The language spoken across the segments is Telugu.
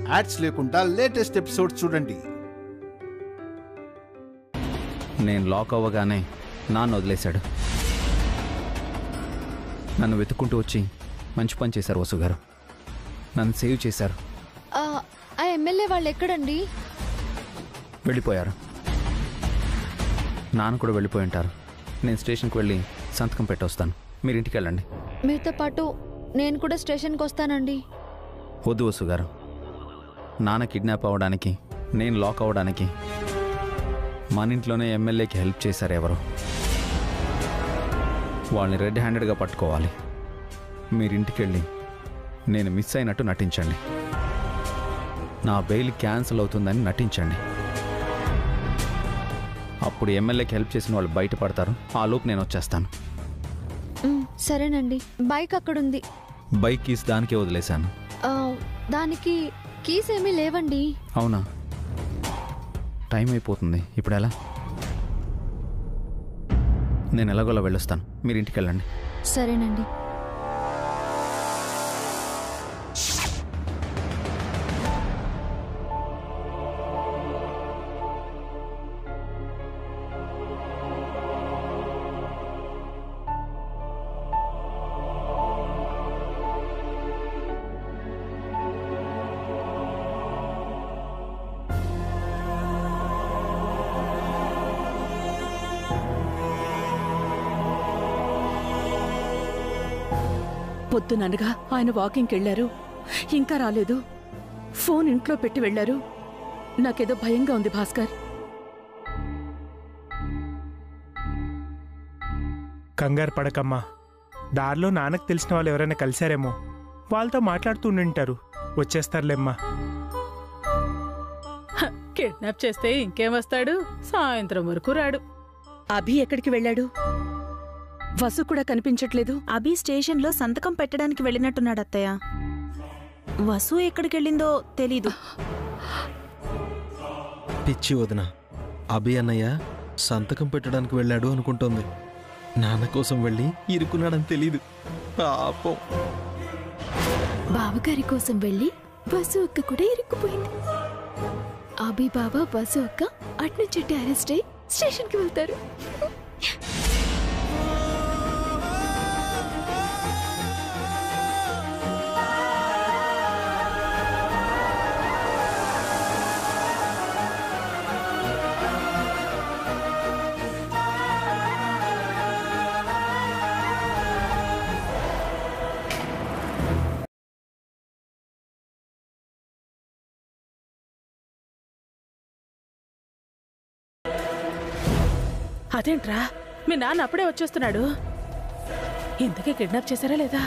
యాడ్స్ లేకుండా లేటెస్ట్ ఎపిసోడ్ చూడండి. నేను లాక్ అవ్వగానే నాన్న వదిలేశాడు. నన్ను వెతుక్కుంటూ వచ్చి మంచి పని చేశారు వసు గారు. నన్ను సేవ్ చేశారు. ఆ ఎమ్మెల్యే వాళ్ళు ఎక్కడండి? వెళ్ళిపోయారు. నాన్న కూడా వెళ్ళిపోయి ఉంటారు. నేను స్టేషన్కి వెళ్ళి సంతకం పెట్టొస్తాను. మీరు ఇంటికి వెళ్ళండి. మీతో పాటు నేను కూడా స్టేషన్కి వస్తానండి. వద్దు వసు గారు. నాన్న కిడ్నాప్ అవ్వడానికి, నేను లాక్ అవ్వడానికి మన ఇంట్లోనే ఎమ్మెల్యేకి హెల్ప్ చేశారు ఎవరు. వాళ్ళని రెడ్ హ్యాండెడ్గా పట్టుకోవాలి. మీరింటికి వెళ్ళి నేను మిస్ అయినట్టు నటించండి. నా బెయిల్ క్యాన్సిల్ అవుతుందని నటించండి. అప్పుడు ఎమ్మెల్యేకి హెల్ప్ చేసిన వాళ్ళు బయటపడతారు. ఆ లోపు నేను వచ్చేస్తాను. సరేనండి. బైక్ అక్కడుంది. బైక్ కీస్ దానికే వదిలేశాను. దానికి కీస్ ఏమీ లేవండి. అవునా? టైం అయిపోతుంది. ఇప్పుడు ఎలా? నేను ఎలాగోలా వెళ్ళొస్తాను. మీరు ఇంటికి వెళ్ళండి. సరేనండి. పొద్దుననగా ఆయన వాకింగ్కి వెళ్లారు. ఇంకా రాలేదు. ఫోన్ ఇంట్లో పెట్టి వెళ్లారు. నాకేదో భయంగా ఉంది భాస్కర్. కంగారు పడకమ్మా. దారిలో నాన్నకు తెలిసిన వాళ్ళు ఎవరైనా కలిశారేమో. వాళ్ళతో మాట్లాడుతూ ఉండింటారు. వచ్చేస్తారులేమ్మా. కిడ్నాప్ చేస్తే ఇంకేం వస్తాడు? సాయంత్రం వరకు రాడు. అభి ఎక్కడికి వెళ్ళాడు? వసు కూడా కనిపించట్లేదు. అభి స్టేషన్లో సంతకం పెట్టడానికి వెళ్ళినట్టున్నాడు అత్తయ్య. వసు ఎక్కడికెళ్ళిందో తెలీదు. పిచ్చి వదిన. అభి అన్నయ్య సంతకం పెట్టడానికి వెళ్ళాడు అనుకుంటోంది. నాన్న కోసం వెళ్ళి ఇరుక్కున్నాడని తెలీదు. పాపం. బావగారి కోసం వెళ్ళి వసు అక్క కూడా ఇరుక్కుపోయింది. అభి బాబా వసు అక్క అట్నుంచి అరెస్ట్ అయ్యి స్టేషన్కి వెళ్తారు. అదేంట్రా, మీ నాన్న అప్పుడే వచ్చేస్తున్నాడు. ఇంతకీ కిడ్నాప్ చేశారా లేదా?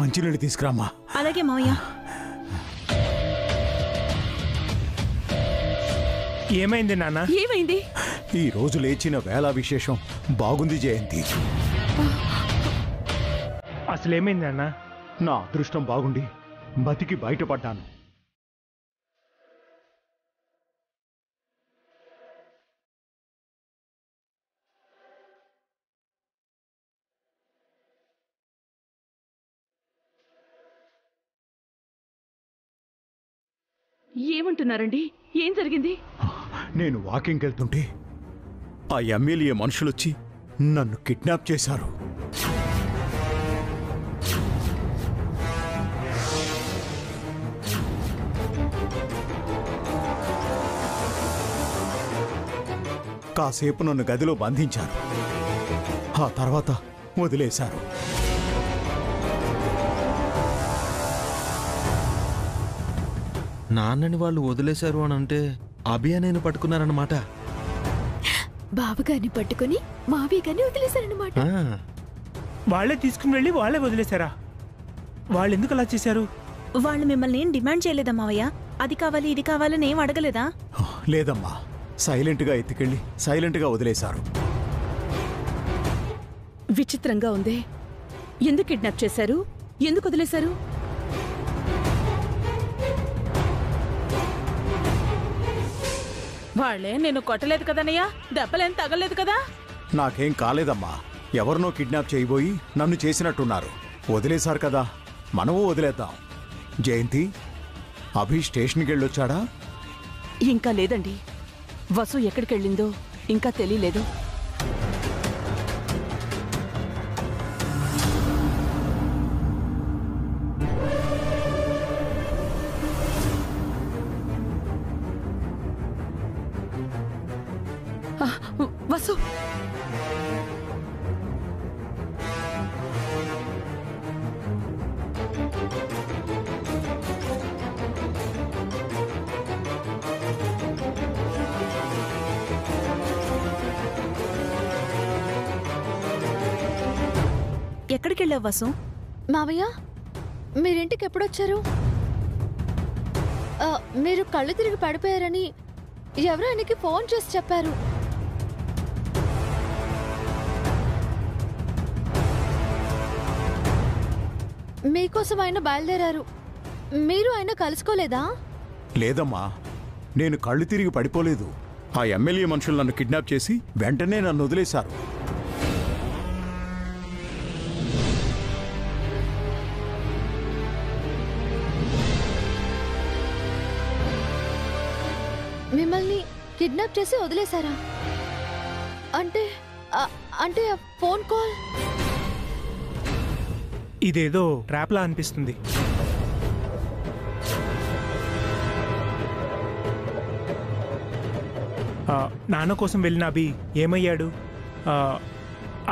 మంచినీళ్ళు తీసుకురామ్మా. అలాగే మావయ్య. ఏమైంది నాన్న? ఏమైంది? ఈ రోజు లేచిన వేళ విశేషం బాగుంది జయంతి. అసలేమైంది నాన్న? నా అదృష్టం బాగుండి బతికి బయటపడ్డాను. ఏమంటున్నారండి? ఏం జరిగింది? నేను వాకింగ్కి వెళ్తుంటే ఆ ఎమ్మెల్యే మనుషులొచ్చి నన్ను కిడ్నాప్ చేశారు. కాసేపు నన్ను గదిలో బంధించారు. ఆ తర్వాత వదిలేశారు. నాన్నని వాళ్ళు వదిలేశారు అని అంటే అభి నేను పట్టుకున్నారన్నమాట. బావగారిని పట్టుకుని మావి గారిని వదిలేశారన్నమాట. వాళ్ళే తీసుకుని వెళ్ళి వాళ్ళే వదిలేశారా? వాళ్ళు ఎందుకు అలా చేశారు? వాళ్ళు మిమ్మల్ని ఏం డిమాండ్ చేయలేదా మావయ్య? అది కావాలి ఇది కావాలని ఏం అడగలేదా? లేదమ్మా, సైలెంట్గా ఎత్తుకెళ్ళి సైలెంట్గా వదిలేశారు. విచిత్రంగా ఉందే. ఎందుకు కిడ్నాప్ చేశారు? ఎందుకు వదిలేశారు? వాళ్లే నేను కొట్టలేదు కదన్నయ్యా. దెబ్బలేం తగలేదు కదా? నాకేం కాలేదమ్మా. ఎవరినో కిడ్నాప్ చేయబోయి నన్ను చేసినట్టున్నారు. వదిలేశారు కదా, మనము వదిలేద్దాం. జయంతి, అభి స్టేషన్కి వెళ్ళొచ్చాడా? ఇంకా లేదండి. వసు ఎక్కడికెళ్ళిందో ఇంకా తెలియలేదు. వసు, ఎక్కడికెళ్ళావు వసు? మావయ్య, మీరింటికి ఎప్పుడొచ్చారు? మీరు కళ్ళు తిరిగి పడిపోయారని ఎవరో ఆయనకి ఫోన్ చేసి చెప్పారు. మీకోసం ఆయన బయలుదేరారు. మీరు ఆయన కలుసుకోలేదా? లేదమ్మా, నేను కళ్ళు తిరిగి పడిపోలేదు. ఆ ఎమ్మెల్యే మనుషులు నన్ను కిడ్నాప్ చేసి వెంటనే నన్ను వదిలేశారు. మిమ్మల్ని కిడ్నాప్ చేసి వదిలేశారా? అంటే అంటే ఫోన్ కాల్ ఇదేదో ట్రాప్లా అనిపిస్తుంది. నాన్న కోసం వెళ్ళిన అభి ఏమయ్యాడు?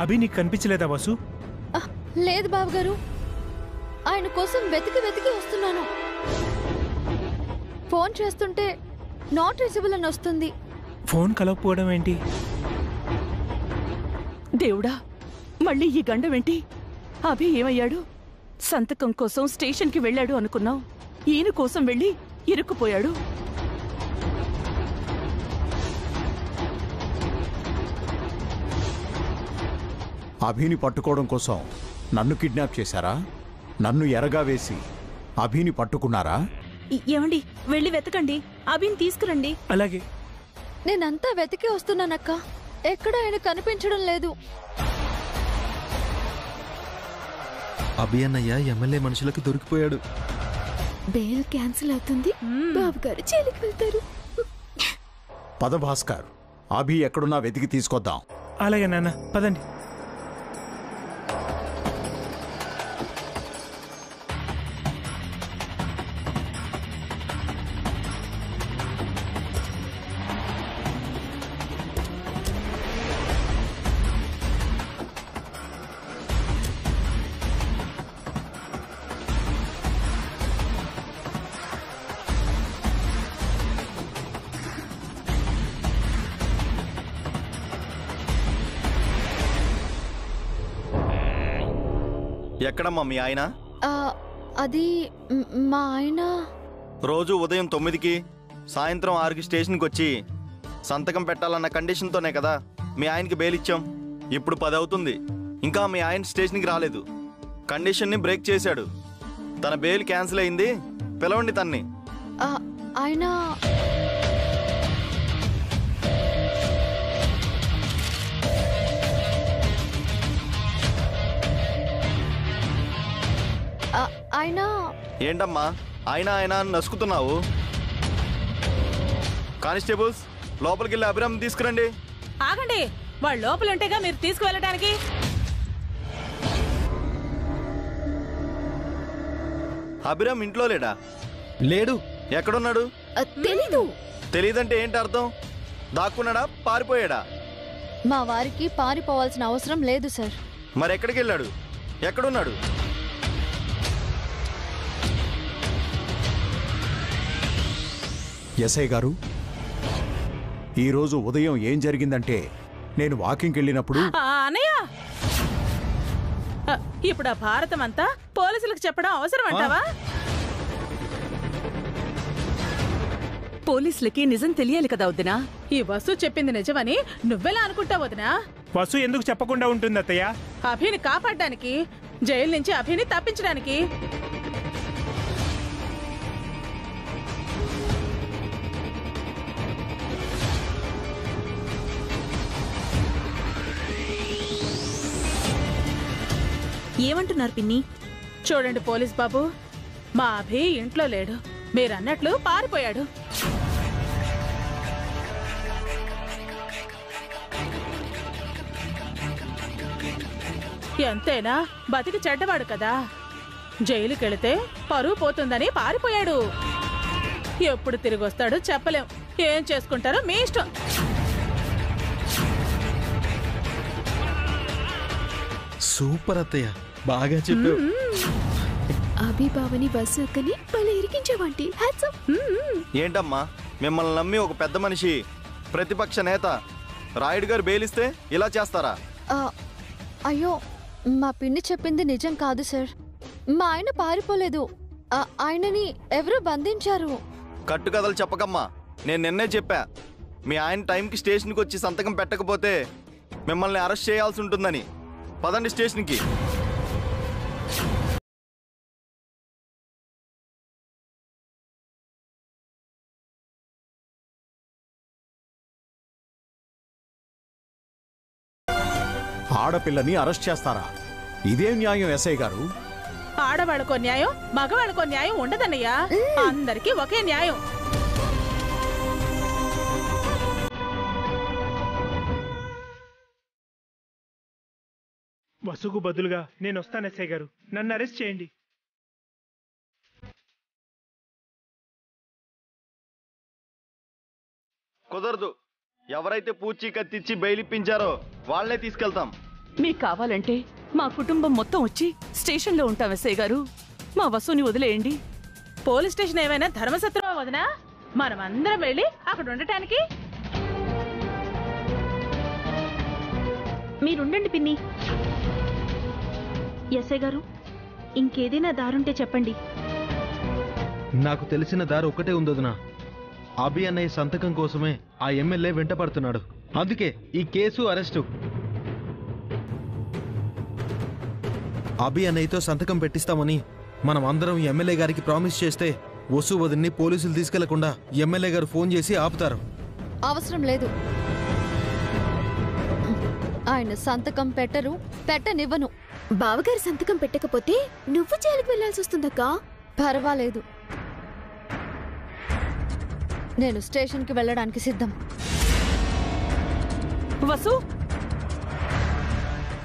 అభి నీకు కనిపించలేదా వసు? లేదు బావగారు, ఆయన కోసం వెతికి వెతికి వస్తున్నాను. ఫోన్ చేస్తుంటే నాట్ రీచబుల్ అని వస్తుంది. ఫోన్ కలవకపోవడం ఏంటి? దేవుడా, మళ్ళీ ఈ గండమేంటి? అభి ఏమయ్యాడు? సంతకం కోసం స్టేషన్కి వెళ్ళాడు అనుకున్నావు. ఈయన కోసం వెళ్ళి ఇరుక్కుపోయాడు. అభిని పట్టుకోవడం కోసం నన్ను కిడ్నాప్ చేశారా? నన్ను ఎరగా వేసి అభిని పట్టుకున్నారా? ఏమండి, వెళ్ళి వెతకండి, అభిని తీసుకురండి. అలాగే. నేనంతా వెతికి వస్తున్నానక్క, ఎక్కడ ఆయన కనిపించడం లేదు. అభి అన్నయ్య ఎమ్మెల్యే మనుషులకు దొరికిపోయాడు. బెయిల్ క్యాన్సిల్ అవుతుంది, బాబుగారు జైలుకి వెళ్తారు. పద భాస్కర్, అభి ఎక్కడున్నా వెతికి తీసుకొద్దాం. అలాగే నాన్న, పదండి. ఎక్కడమ్మా మీ ఆయన? అది మా ఆయన రోజు ఉదయం 9కి సాయంత్రం 6కి స్టేషన్కి వచ్చి సంతకం పెట్టాలన్న కండిషన్తోనే కదా మీ ఆయనకి బెయిల్ ఇచ్చాం. ఇప్పుడు 10 అవుతుంది, ఇంకా మీ ఆయన స్టేషన్కి రాలేదు. కండిషన్ని బ్రేక్ చేశాడు. తన బెయిల్ క్యాన్సిల్ అయింది, పిలవండి తన్ని. ఆయన ఆయన ఏంటమ్మా ఆయన ఆయన నసుకుతున్నావు? కానిస్టేబుల్స్, లోపలికి వెళ్ళి అభిరామ్ తీసుకురండి. ఆగండి, వాళ్ళు లోపలుంటేగా మీరు తీసుకువెళ్ళడానికి. అభిరామ్ ఇంట్లో లేడా? లేడు. ఎక్కడున్నాడు? తెలీదు. తెలీదంటే ఏంటి అర్థం? దాక్కున్నాడా, పారిపోయాడా? మా వారికి పారిపోవాల్సిన అవసరం లేదు సార్. మరి ఎక్కడికి వెళ్ళాడు? ఎక్కడున్నాడు? ఎస్ఐ గారు, ఈరోజు ఉదయం ఏం జరిగిందంటే, నేను వాకింగ్కి వెళ్ళినప్పుడు అన్నయ్య, ఇప్పుడు ఆ భారతం అంతా పోలీసులకు చెప్పడం అవసరం అంటావా? పోలీసులకి నిజం తెలియాలి కదా వదినా. ఈ వసు చెప్పింది నిజమని నువ్వెలా అనుకుంటావు వదినా? వసు ఎందుకు చెప్పకుండా ఉంటుంది అత్తయ్య? అభిని కాపాడడానికి, జైలు నుంచి అభిని తప్పించడానికి. ఏమంటున్నారు పిన్ని? చూడండి పోలీస్ బాబు, మా అభి ఇంట్లో లేడు, మీరన్నట్లు పారిపోయాడు. ఎంతైనా బతికి చెడ్డవాడు కదా, జైలుకెళితే పరువు పోతుందని పారిపోయాడు. ఎప్పుడు తిరిగి వస్తాడో చెప్పలేం. ఏం చేసుకుంటారో మీ ఇష్టం. సూపర్ అత్తయ్య, బాగా చెప్పావు. అభి బావని బస్సు అక్కని భలే ఇరికించావంటి. Hats off. ఏంటమ్మా, మిమ్మల్ని నమ్మి ఒక పెద్ద మనిషి, ప్రతిపక్ష నేత రాయుడు గారు బెయిలిస్తే ఇలా చేస్తారా? అయ్యో, మా పిన్ని చెప్పింది నిజం కాదు సార్. మా ఆయన పారిపోలేదు, ఆయనని ఎవరో బంధించారు. కట్టుకథలు చెప్పకమ్మా. నేను నిన్నే చెప్పా, మీ ఆయన టైంకి స్టేషన్కి వచ్చి సంతకం పెట్టకపోతే మిమ్మల్ని అరెస్ట్ చేయాల్సి ఉంటుందని. పదండి స్టేషన్కి. ఆడపిల్లని అరెస్ట్ చేస్తారా? ఇదేం న్యాయం ఎస్ఐ గారు? ఆడవాళ్ళకో న్యాయం, మగవాళ్ళకో న్యాయం ఉండదన్నయ్యా. అందరికీ ఒకే న్యాయం. వసుకు బదులుగా నేను వస్తాను ఎస్ఐ గారు, నన్ను అరెస్ట్ చేయండి. కుదరదు. ఎవరైతే పూచి కత్తిచ్చి బెయిలిప్పించారో వాళ్ళనే తీసుకెళ్తాం. మీకు కావాలంటే మా కుటుంబం మొత్తం వచ్చి స్టేషన్లో ఉంటాం ఎస్ఐ గారు. మా వసుని వదిలేయండి. పోలీస్ స్టేషన్ ఏమైనా ధర్మసత్రమా వదినా? మనం అందరం వెళ్ళి అక్కడ ఉండటానికి. మీరుండండి పిన్ని. ఎస్ఐ గారు, ఇంకేదైనా దారుంటే చెప్పండి. నాకు తెలిసిన దారి ఒక్కటే ఉందొదినా. అభి అన్నయ్య సంతకం కోసమే ఆ ఎమ్మెల్యే వెంట పడుతున్నాడు. అందుకే ఈ కేసు, అరెస్టు. అభి అన్నయ్యతో సంతకం పెట్టిస్తామని మనం అందరం ఎమ్మెల్యే గారికి ప్రామిస్ చేస్తే వసు వదిన్ని పోలీసులు తీసుకెళ్లకుండా ఎమ్మెల్యే గారు ఫోన్ చేసి ఆపుతారు. అవసరం లేదు, ఆయన సంతకం పెట్టనివ్వను. బావగారు సంతకం పెట్టకపోతే నువ్వు జైలుకి వెళ్లాల్సి వస్తుందక్కా. పర్వాలేదు, నేను స్టేషన్కి వెళ్ళడానికి సిద్ధం. వసు,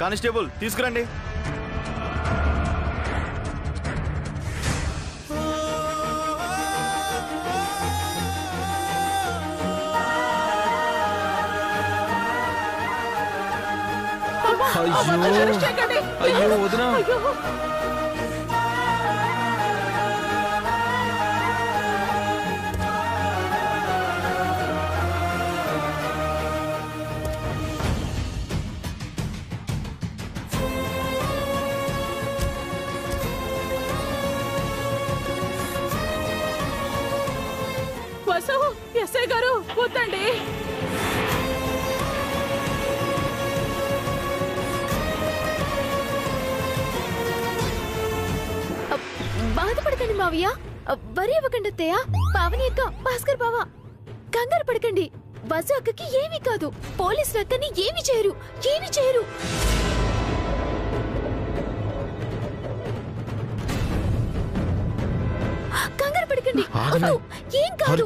కానిస్టేబుల్ తీసుకురండి. అయ్యో వదినా, వసు, ఎస్ఐ గారు వద్దండి. బాధపడకండి మావయ్య, వరి ఇవ్వకండి అత్తయ్య. పావని అక్క, భాస్కర్ బావ, కంగారు పడకండి. వసు అక్కకి ఏమీ కాదు. పోలీసులు అక్కని ఏమి చేయరు. కంగారు పడకండి. ఏం కాదు.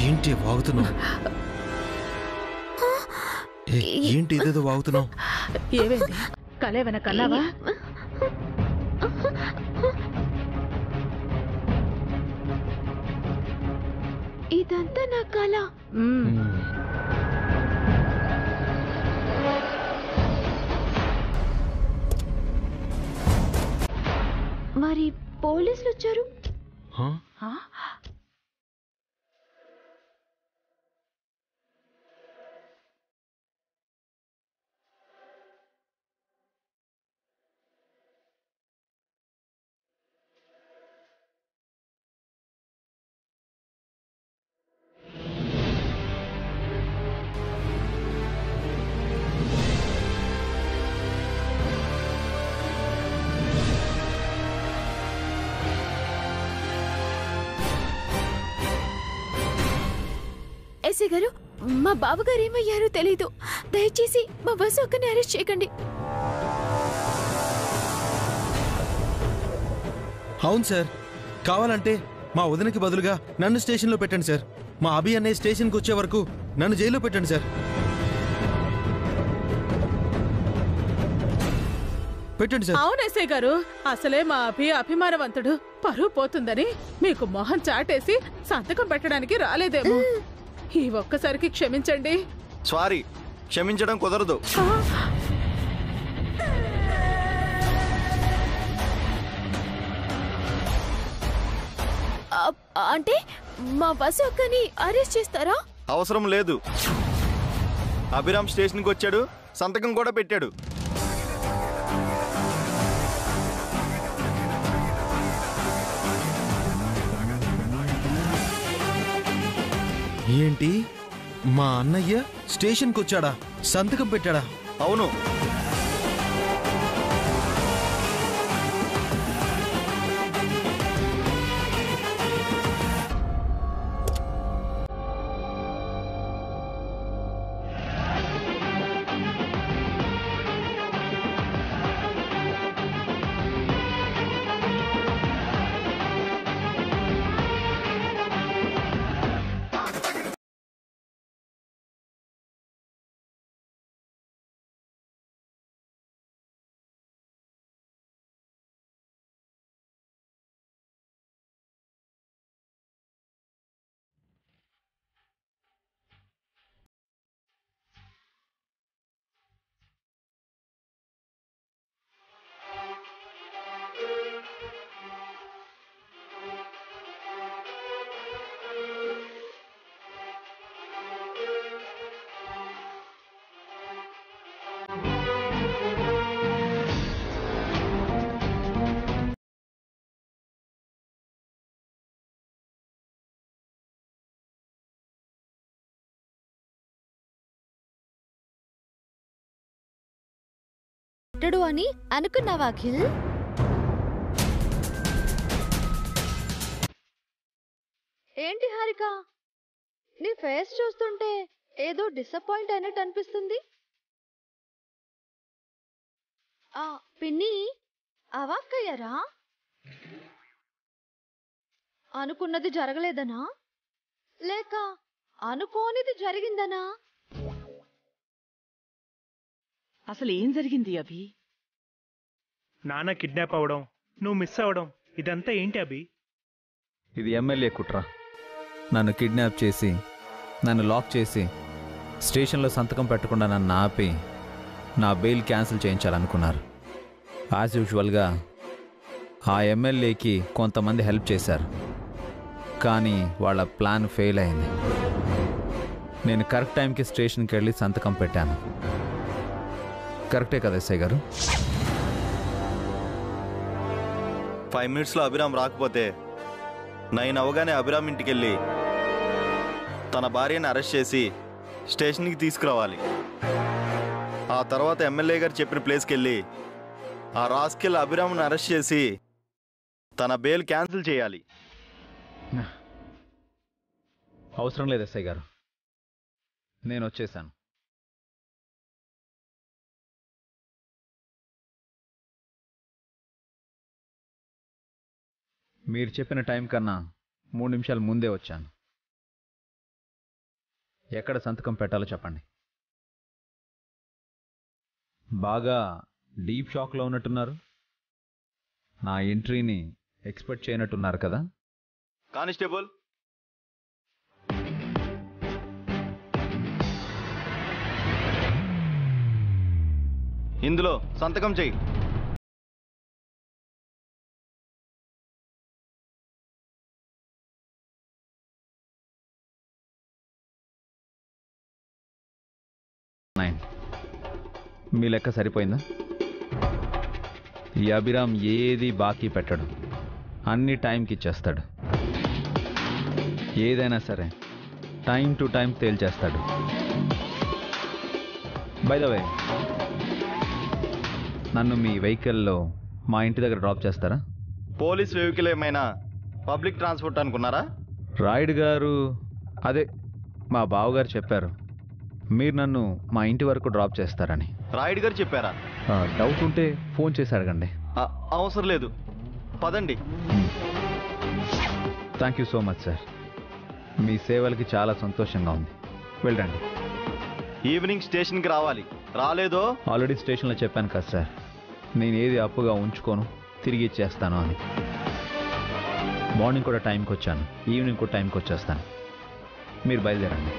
ఏంటి వాగుతున్నావు? ఏంటి ఇదేదో వాగుతున్నావు? ఏమైంది? కలేవన కన్నావా? ఇదంతా నా కళ. మరి పోలీసులు వచ్చారు. ఎస్ఐ గారు, మా బావగారు ఏమయ్యారో తెలీదు. దయచేసి మా వసు అక్కని అరెస్ట్ చేయకండి. అవును సార్, కావాలంటే మా వదినకి బదులుగా నన్ను స్టేషన్లో పెట్టండి సార్. మా అభి అన్నయ్య స్టేషన్కి వచ్చే వరకు నన్ను జైల్లో పెట్టండి సార్. పెట్టండి సార్. అవును ఎస్ఐ గారు, అసలే మా అభిమానవంతుడు పరువు పోతుందని మీకు మొహం చాటేసి సంతకం పెట్టడానికి రాలేదేమో. ఈ ఒక్కసారికి క్షమించండి. సారీ, క్షమించడం కుదరదు. అంటే మా వసు అక్కని అరెస్ట్ చేస్తారా? అవసరం లేదు. అభిరామ్ స్టేషన్కి వచ్చాడు, సంతకం కూడా పెట్టాడు. ఏంటి, మా అన్నయ్య స్టేషన్కి వచ్చాడా, సంతకం పెట్టాడా? అవును. పెట్టడు అని అనుకున్నావా అఖిల్? ఏంటి హారిక, నీ ఫేస్ చూస్తుంటే ఏదో డిసప్పాయింట్ అయినట్టు అనిపిస్తుంది. పిన్ని అవాక్కయ్యారా? అనుకున్నది జరగలేదనా, లేక అనుకోనిది జరిగిందనా? అసలు ఏం జరిగింది అభి? నాన్న కిడ్నాప్ అవడం, నువ్వు మిస్ అవడం, ఇదంతా ఏంటి అభి? ఇది ఎమ్మెల్యే కుట్ర. నన్ను కిడ్నాప్ చేసి, నన్ను లాక్ చేసి, స్టేషన్లో సంతకం పెట్టకుండా నన్ను ఆపి నా బెయిల్ క్యాన్సిల్ చేయించాలనుకున్నారు. యాజ్ యూజువల్గా ఆ ఎమ్మెల్యేకి కొంతమంది హెల్ప్ చేశారు, కానీ వాళ్ళ ప్లాన్ ఫెయిల్ అయింది. నేను కరెక్ట్ టైంకి స్టేషన్కి వెళ్ళి సంతకం పెట్టాను. కరెక్టే కదా ఎస్ఐ గారు? 5 minutesలో అభిరామ్ రాకపోతే 9 అవగానే అభిరామ్ ఇంటికి వెళ్ళి తన భార్యని అరెస్ట్ చేసి స్టేషన్కి తీసుకురావాలి. ఆ తర్వాత ఎమ్మెల్యే గారు చెప్పిన ప్లేస్కి వెళ్ళి ఆ రాస్కెల్ అభిరామ్ని అరెస్ట్ చేసి తన బెయిల్ క్యాన్సిల్ చేయాలి. అవసరం లేదు ఎస్ఐ గారు, నేను వచ్చేసాను. మీరు చెప్పిన టైం కన్నా 3 నిమిషాలు ముందే వచ్చాను. ఎక్కడ సంతకం పెట్టాలో చెప్పండి. బాగా డీప్ షాక్లో ఉన్నట్టున్నారు. నా ఎంట్రీని ఎక్స్పెక్ట్ చేయనట్టున్నారు కదా? కానిస్టేబుల్, ఇందులో సంతకం చెయ్యి. మీ లెక్క సరిపోయిందా? ఈ అభిరామ్ ఏది బాకీ పెట్టడు, అన్ని టైంకి ఇచ్చేస్తాడు. ఏదైనా సరే టైం టు టైం తేల్చేస్తాడు. బై ద వే, నన్ను మీ వెహికల్లో మా ఇంటి దగ్గర డ్రాప్ చేస్తారా? పోలీస్ వెహికల్ ఏమైనా పబ్లిక్ ట్రాన్స్పోర్ట్ అనుకున్నారా? రాయుడు గారు, అదే మా బావగారు చెప్పారు మీరు నన్ను మా ఇంటి వరకు డ్రాప్ చేస్తారని. రాయుడు గారు చెప్పారా? డౌట్ ఉంటే ఫోన్ చేసి అడగండి. అవసరం లేదు, పదండి. Thank you so much sir. మీ సేవలకి చాలా సంతోషంగా ఉంది. వెళ్ళండి. ఈవినింగ్ స్టేషన్కి రావాలి. రాలేదో ఆల్రెడీ స్టేషన్లో చెప్పాను కదా సార్, నేను ఏది అప్పుగా ఉంచుకోను, తిరిగి ఇచ్చేస్తాను అని. మార్నింగ్ కూడా టైంకి వచ్చాను, ఈవినింగ్ కూడా టైంకి వచ్చేస్తాను. మీరు బయలుదేరండి.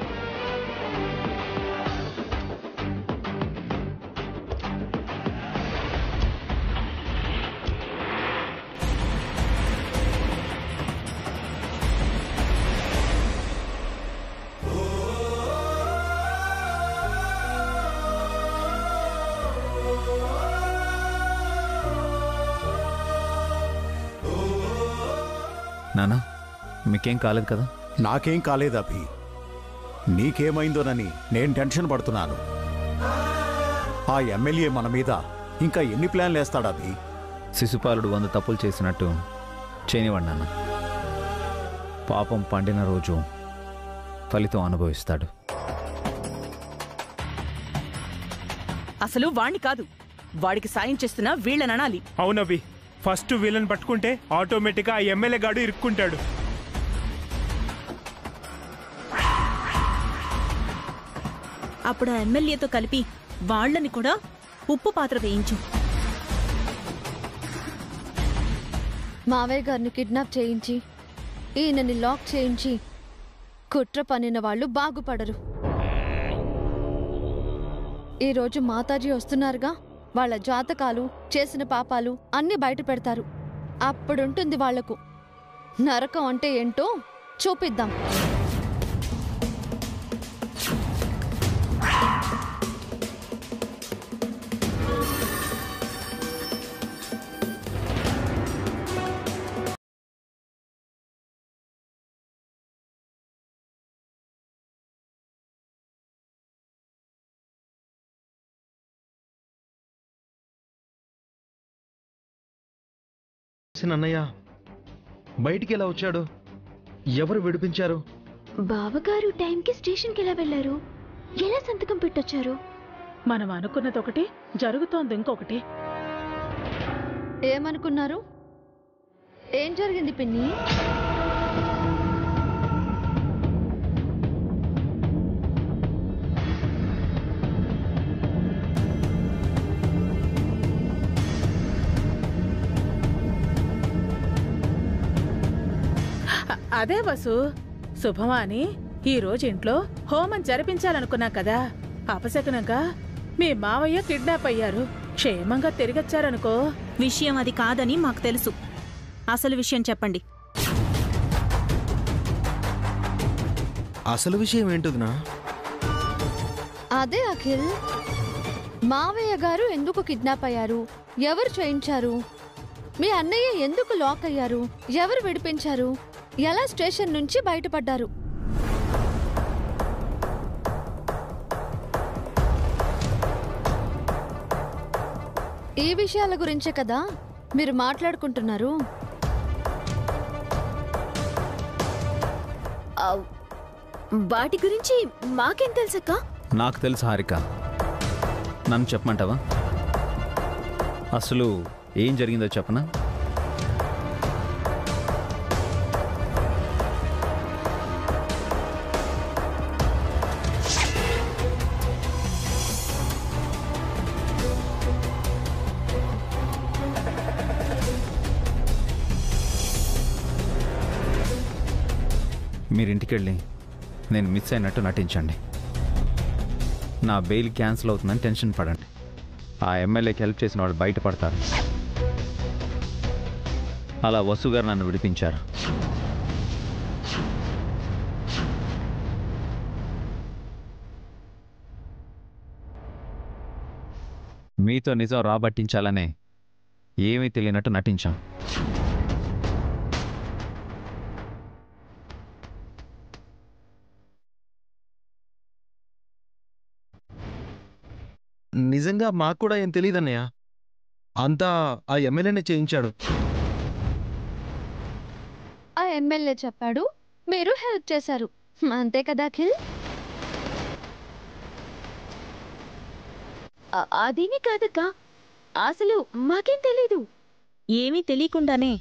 నానా, మీకేం కాలేదు కదా? నాకేం కాలేదు అభి. నీకేమైందోనని నేను టెన్షన్ పడుతున్నాను. ఆ ఎమ్మెల్యే మన మీద ఇంకా ఎన్ని ప్లాన్లు వేస్తాడు అభి? శిశుపాలుడు 100 తప్పులు చేసినట్టు చేయనివాడు నాన్న. పాపం పండిన రోజు ఫలితం అనుభవిస్తాడు. అసలు వాణ్ణి కాదు, వాడికి సాయం చేస్తున్నా వీళ్ళననాలి. అవునవి, ఫస్ట్ వీళ్ళని పట్టుకుంటే ఆటోమేటిక్గా ఆ ఎమ్మెల్యే గాడు ఇరుక్కుంటాడు. అప్పుడు ఆ ఎమ్మెల్యేతో కలిపి వాళ్ళని కూడా ఉప్పు పాత్ర వేయించు. మావయ్య గారిని కిడ్నాప్ చేయించి ఈయనని లాక్ చేయించి కుట్ర పన్నిన వాళ్ళు బాగుపడరు. ఈరోజు మాతాజీ వస్తున్నారుగా, వాళ్ళ జాతకాలు, చేసిన పాపాలు అన్నీ బయట పెడతారు. అప్పుడుంటుంది వాళ్లకు నరకం అంటే ఏంటో చూపిద్దాం. అన్నయ్య బయటికి ఎలా వచ్చాడు? ఎవరు విడిపించారు? బావగారు టైంకి స్టేషన్కి ఎలా వెళ్లారు? ఎలా సంతకం పెట్టొచ్చారు? మనం అనుకున్నది ఒకటి, జరుగుతోంది ఇంకొకటి. ఏమనుకున్నారు? ఏం జరిగింది పిన్ని? అదే వసు, శుభమాని ఈ రోజు ఇంట్లో హోమం జరిపించాలనుకున్నా కదా, అపశకునంగా మీ మావయ్య కిడ్నాప్ అయ్యారు. క్షేమంగా తిరిగొచ్చారనుకో. విషయం అది కాదని మాకు తెలుసు. అసలు విషయం చెప్పండి. అసలు విషయం ఏంటోదినా? అదే అఖిల్, మావయ్య గారు ఎందుకు కిడ్నాప్ అయ్యారు? ఎవరు చేయించారు? మీ అన్నయ్య ఎందుకు లాక్ అయ్యారు? ఎవరు విడిపించారు? ఎలా స్టేషన్ నుంచి బయటపడ్డారు? ఈ విషయాల గురించే కదా మీరు మాట్లాడుకుంటున్నారు. వాటి గురించి మాకేం తెలుసక్క? నాకు తెలుసు హారిక, నన్ను చెప్పమంటావా? అసలు ఏం జరిగిందో చెప్పనా? మీరింటికెళ్ళి నేను మిస్ అయినట్టు నటించండి. నా బెయిల్ క్యాన్సిల్ అవుతుందని టెన్షన్ పడండి. ఆ ఎమ్మెల్యేకి హెల్ప్ చేసిన వాళ్ళు బయటపడతారు. అలా వసు గారు నన్ను విడిపించారు. మీతో నిజం రాబట్టించాలనే ఏమీ తెలియనట్టు నటించాం. నిజంగా మాకు కూడా ఏం తెలియదన్నయ్య. అంతా ఆ ఎమ్మెల్యేనే చేయించాడు. ఆ ఎమ్మెల్యే చెప్పాడు, మీరు హెల్ప్ చేశారు, అంతే కదా అఖిల్? అదేమీ కాదక్క, అసలు మాకేం తెలీదు. ఏమీ తెలియకుండానే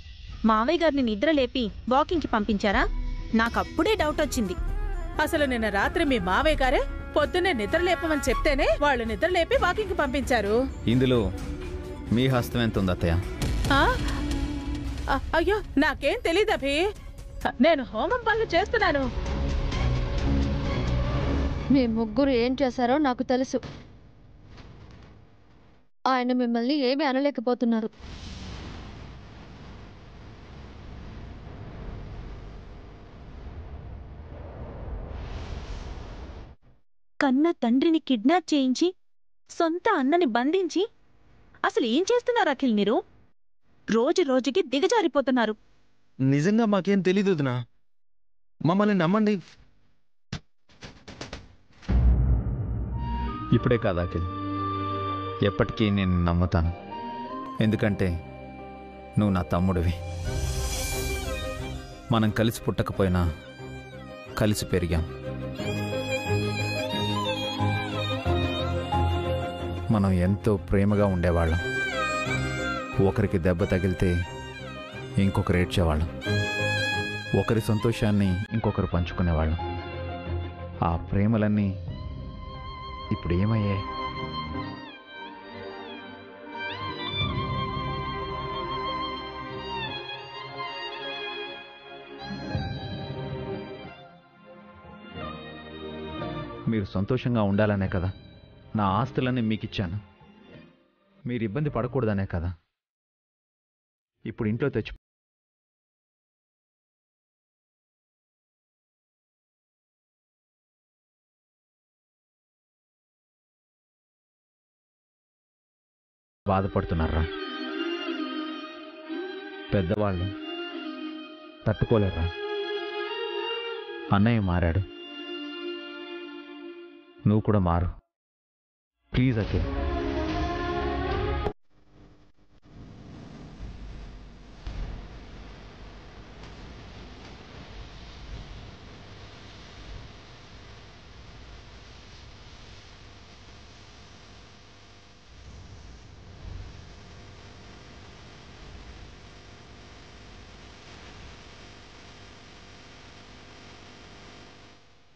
మావయ్య గారిని నిద్ర లేపి వాకింగ్కి పంపించారా? నాకప్పుడే డౌట్ వచ్చింది. అసలు నిన్న రాత్రి మీ మావయ్య గారే పొద్దున్నే నిద్ర లేపమని చెప్తేనే వాళ్ళు నిద్ర లేపి వాకింగ్ పంపించారు. ఇందులో మీ హస్తం ఎంత ఉంది అత్తయ్య? అయ్యో నాకేం తెలీదు అభి, నేను హోమం పనులు చేస్తున్నాను. మీ ముగ్గురు ఏం చేశారో నాకు తెలుసు. ఆయన మిమ్మల్ని ఏమీ అనలేకపోతున్నారు. కన్న తండ్రిని కిడ్నాప్ చేయించి సొంత అన్నని బంధించి అసలు ఏం చేస్తున్నారు అఖిల్ మీరు? రోజు రోజుకి దిగజారిపోతున్నారు. నిజంగా మాకేం తెలీదు వదినా, మమ్మల్ని నమ్మండి. ఇప్పుడే కాదు అఖిల్, ఎప్పటికీ నేను నమ్ముతాను. ఎందుకంటే నువ్వు నా తమ్ముడివి. మనం కలిసి పుట్టకపోయినా కలిసి పెరిగాం. మనం ఎంతో ప్రేమగా ఉండేవాళ్ళం. ఒకరికి దెబ్బ తగిలితే ఇంకొకరు ఏడ్చేవాళ్ళం. ఒకరి సంతోషాన్ని ఇంకొకరు పంచుకునేవాళ్ళం. ఆ ప్రేమలన్నీ ఇప్పుడు ఏమయ్యాయి? మీరు సంతోషంగా ఉండాలనే కదా నా ఆస్తులన్నీ మీకు ఇచ్చాను. మీరు ఇబ్బంది పడకూడదనే కదా ఇప్పుడు ఇంట్లో తెచ్చి బాధపడుతున్నారా? పెద్దవాళ్ళు తట్టుకోలేరా? అన్నయ్య మారాడు, నువ్వు కూడా మారు ప్లీజ్ అఖిల్.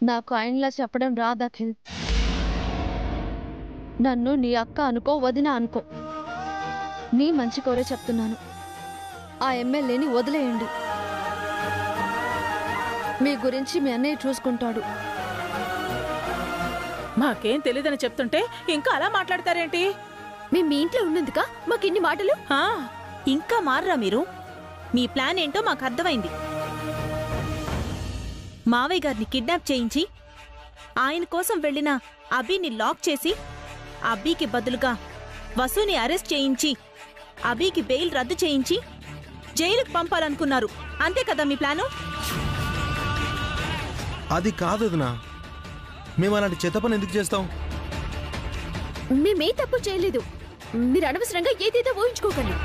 నాకు ఆయనలా చెప్పడం రాదు అఖిల్. నన్ను నీ అక్క అనుకో, వదిన అనుకో, నీ మంచి కోరే చెప్తున్నాను. ఆ ఎమ్మెల్యేని వదిలేయండి. మీ గురించి మీ అన్నయ్య చూసుకుంటాడు. మాకేం తెలీదని చెప్తుంటే ఇంకా అలా మాట్లాడతారేంటి? మేము మీ ఇంట్లో ఉన్నందుక మాకు ఇన్ని మాటలు? ఇంకా మారరా మీరు? మీ ప్లాన్ ఏంటో మాకు అర్థమైంది. మావయ్య గారిని కిడ్నాప్ చేయించి ఆయన కోసం వెళ్ళిన అభిని లాక్ చేసి అభికి బదులుగా వసుని అరెస్ట్ చేయించి అభికి బెయిల్ రద్దు చేయించి జైలుకు పంపాలనుకున్నారు. అంతే కదా మీ ప్లాను? అది కాదు వదినా, మేము అలాంటి చెత్త పని ఎందుకు చేస్తాం? మేమే తప్పు చేయలేదు. మీరు అనవసరంగా ఏదేదో ఊహించుకోకండి.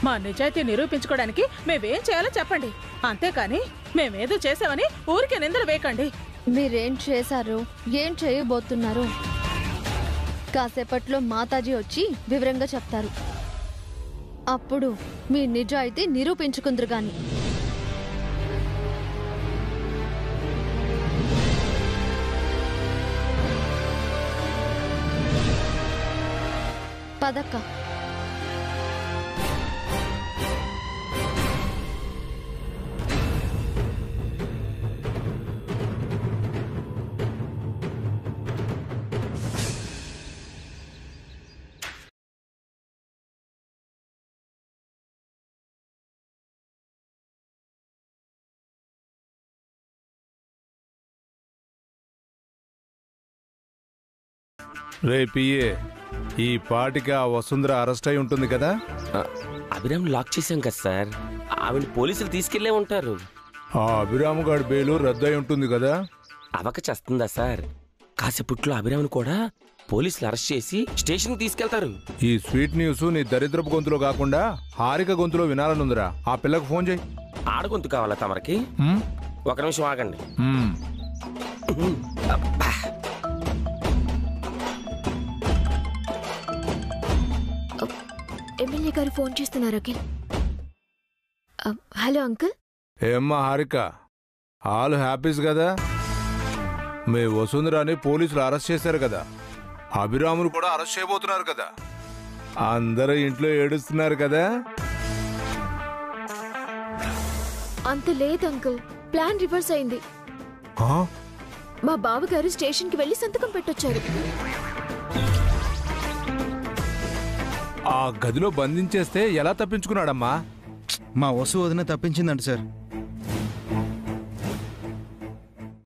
మా నిజాయితీ నిరూపించుకోవడానికి మేమేం చేయాలో చెప్పండి. అంతేకాని మేమేదో చేసామని ఊరికే నిందలు వేయకండి. మీరేం చేశారు, ఏం చేయబోతున్నారు కాసేపట్లో మాతాజీ వచ్చి వివరంగా చెప్తారు. అప్పుడు మీ నిజాయితీ నిరూపించుకుందరు గాని. పదక్క. రే పిఏ, ఈ పాటికి ఆ వసుంధర అరెస్ట్ అయి ఉంటుంది కదా? అభిరామ్ లాక్ చేశాం కదా సార్, ఆవిడ పోలీసులు తీసుకెళ్లే ఉంటారు. ఆ అభిరామ్ గారి బెయిలు రద్దు అయి ఉంటుంది కదా? అవక చేస్తుందా సార్? కాసేపుట్లో అభిరామ్ కూడా పోలీసులు అరెస్ట్ చేసి స్టేషన్ తీసుకెళ్తారు. ఈ స్వీట్ న్యూస్ నీ దరిద్రపు గొంతులో కాకుండా హారిక గొంతులో వినాలనుందిరా. ఆ పిల్లకు ఫోన్ చేయి. ఆడ గొంతు కావాలా తమరికి? ఒక నిమిషం ఆగండి. ఎమ్మెల్యే గారు ఫోన్ చేస్తున్నారు అఖిల్. Hello uncle. ఏమ్మా హారిక, ఆల్ హ్యాపీస్ కదా? మీ వసుంధరాని పోలీసులు అరెస్ట్ చేశారు కదా, అభిరామును కూడా అరెస్ట్ చేయబోతున్నారు కదా, అందరూ ఇంట్లో ఏడుస్తున్నారు కదా? అంత లేదు అంకుల్, ప్లాన్ రివర్స్ అయింది. మా బావగారు స్టేషన్ కి వెళ్లి సంతకం పెట్టొచ్చారు. ఆ గదిలో బంధించేస్తే ఎలా తప్పించుకున్నాడమ్మా? మా వసు వదిన తప్పించిందంట సార్.